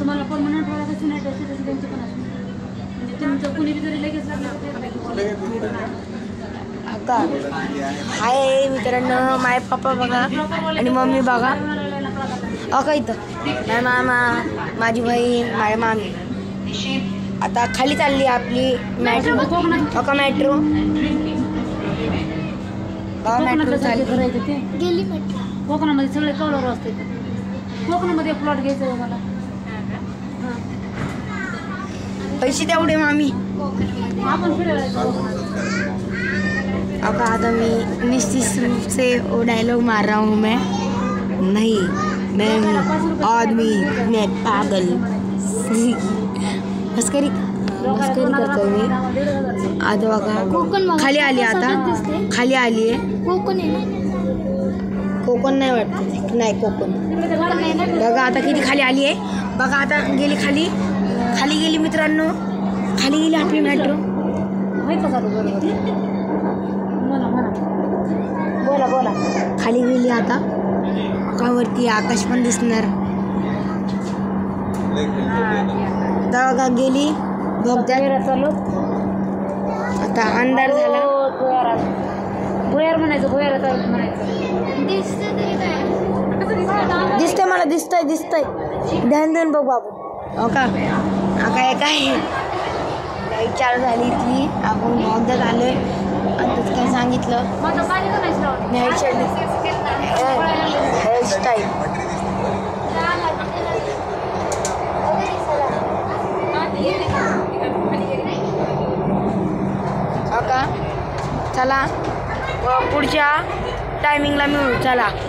तुम्हाला परमनंट वाला कसं नाही त्याची त्यांची पण असते म्हणजे तुमचं कुणी जरी लगेच लागलं का हाय मित्रांनो, माय पप्पा बघा आणि मम्मी बघा. का इथं माझा मामा, माझी बहीण, माझी मामी. आता खाली चालली आपली मेट्रो. का मेट्रो मेट्रो चालली गेली. कोकणामध्ये सगळे कौलर असते. कोकणामध्ये प्लॉट घ्यायचं आहे मला. पैसे तेवढे मामी. आपण फिरायला अब आता मैं निश्चित रूप से वो डायलॉग मार रहा हूँ. मैं नहीं, मैं आदमी, मैं पागल. मस्करी करतोय मी. आता बघा खाली आली. आता खाली आली आहे. कोकण नाही वाटत. नाही कोकण बघा आता किती खाली आली आहे. बघा आता गेली खाली. खाली गेली मित्रांनो. खाली गेली आपली मेट्रो. बोला बोला. खाली गेली आता. का वरती आकाश पण दिसणार. बघा गेली. आता अंधार झाला. भुयार म्हणायचं. भुयार म्हणायचं. दिसतंय मला. दिसतंय ध्यान देऊन बघ बाबू. हो का काय लाईट चालू झाली इथली. आपण बहुतेक आलोय. आताच काय सांगितलं हेअरस्टाईल. हो का चला पुढच्या टायमिंगला मिळू. चला.